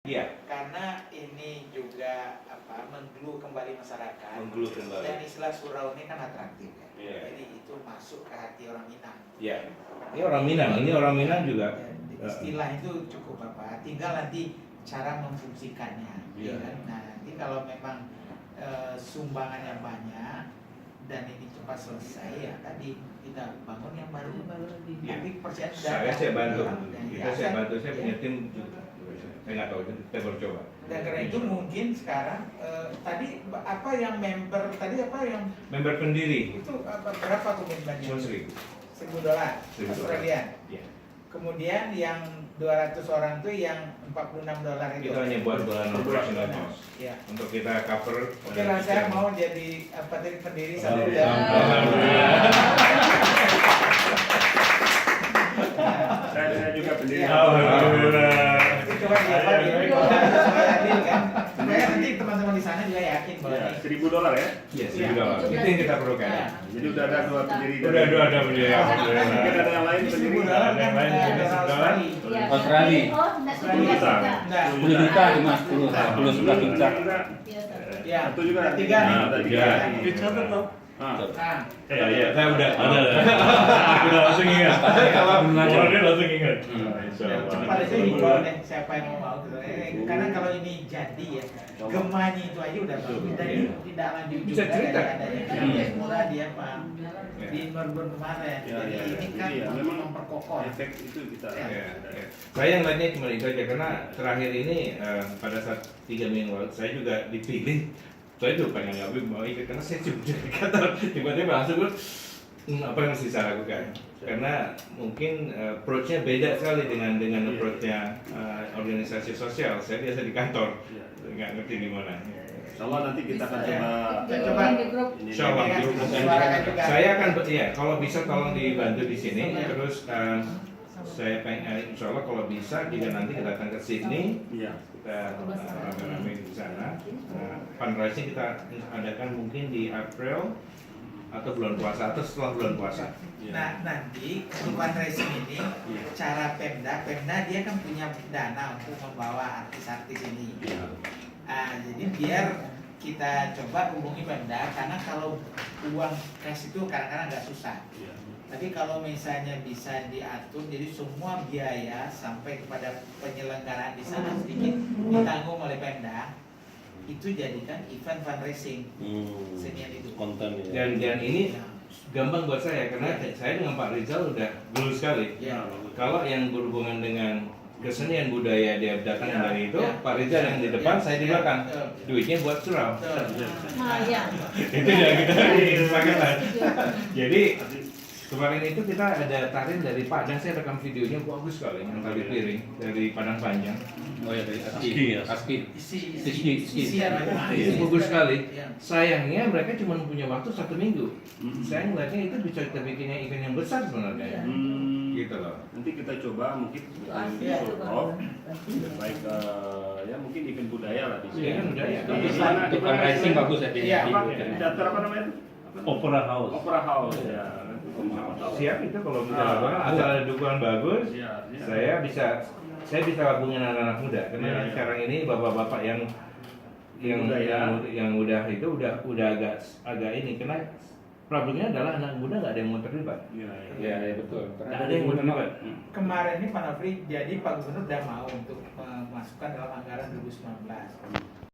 Iya. Karena ini juga mengglu kembali masyarakat. Mengglu kembali. Dan istilah surau ini kan atraktif ya. Iya. Jadi itu masuk ke hati orang Minang. Iya. Ini orang Minang juga. Istilah itu cukup tinggal nanti cara memfungsikannya. Iya. Kan? Nah, nanti kalau memang sumbangannya banyak dan ini cepat selesai ya tadi kita bangun yang baru. Ya. Tapi percaya Saya bantu. Saya ya, punya tim. Saya nggak tahu, kita baru coba. Dan karena itu mungkin sekarang tadi apa yang member pendiri itu berapa komitmennya? $1,000. $1,000 Australian. Ya. Kemudian yang 200 orang itu yang $46 itu. Kita hanya buat bulan operational cost. Ya. Untuk kita cover. Oke lah, saya mau jadi pendiri satu dan. Saya juga pendiri. Alhamdulillah. Coba dia kan. Supaya nanti teman-teman di sana juga yakin bahwa Ya, $1,000 ya. Iya, $1,000. Itu yang kita perlukan. Jadi udah ada 2 pendiri. Udah ada pendiri. Mungkin ada yang lain pendiri. Ada yang lain pendiri $1. Australia. Oh, enggak 10 juta. 10 juta cuma 10 juta. Ya. Satu juga. Tiga nih. Ada 3. Dicatat dong. Nah, Ya, saya udah ada. Udah langsung ingat. Kalau dia langsung ingat. cepat aja himbau deh siapa yang mau gitu. Karena kalau ini jadi ya, gemanya itu aja udah bagus dan tidak lanjut Bisa juga cerita. dari adanya murah dia Pak di Melbourne kemarin. Ya, Jadi ya, ini kan jadi ya, memang memperkokoh. efek itu kita. Ya. Saya yang lainnya cuma itu aja karena terakhir ini pada saat 3 minggu lalu saya juga dipilih. Saya juga pengen ngambil mau ikut karena saya cuma di kantor tiba-tiba langsung apa yang mesti saya lakukan karena mungkin approach-nya beda sekali dengan approach-nya organisasi sosial. Saya biasa di kantor nggak ngerti gimana. Insyaallah nanti kita akan Coba di grup. Insyaallah Ini grup kan dan suarakan juga. saya akan ya kalau bisa tolong dibantu di sini terus saya pengen insyaallah kalau bisa jika nanti kita datang ke Sydney Iya. kita rame-rame di sana. Fundraising kita adakan mungkin di April atau bulan puasa atau setelah bulan puasa. Nah nanti di fundraising ini cara Pemda dia kan punya dana untuk membawa artis-artis ini. Jadi biar kita coba hubungi Pemda karena kalau uang cash itu kadang-kadang agak susah. Tapi kalau misalnya bisa diatur, jadi semua biaya sampai kepada penyelenggaraan di sana sedikit ditanggung oleh Pemda, itu jadikan event fundraising senior itu. Konten ya. Dan ini gampang buat saya karena saya dengan Pak Rizal udah dulu sekali. Ya. Kalau yang berhubungan dengan kesenian budaya dia datang dari itu, Pak Rizal yang di depan, saya di belakang. Duitnya buat surau. Nah, ya. Itu yang kita disepakatan. Jadi kemarin itu kita ada tarian dari Padang, saya rekam videonya bagus sekali yang tari piring dari Padang Panjang. Oh ya dari Aski. Isi Bagus sekali. Sayangnya mereka cuma punya waktu 1 minggu. Saya ngeliatnya itu bisa kita bikinnya event yang besar sebenarnya. Gitu loh. Nanti kita coba mungkin baik ya mungkin event budaya lah di sini. Iya kan budaya. Di sana Untuk fundraising bagus ya. Iya, Teater apa namanya? Opera House. Opera House ya. Siap itu kalau misalnya asal ada dukungan bagus, saya bisa gabungin anak-anak muda karena sekarang ini bapak-bapak yang udah itu udah agak ini karena problemnya adalah anak muda nggak ada yang mau terlibat. Iya betul. Nggak ada yang mau terlibat. Kemarin ini Pak Nofri, jadi Pak Gubernur udah mau untuk memasukkan dalam anggaran 2019.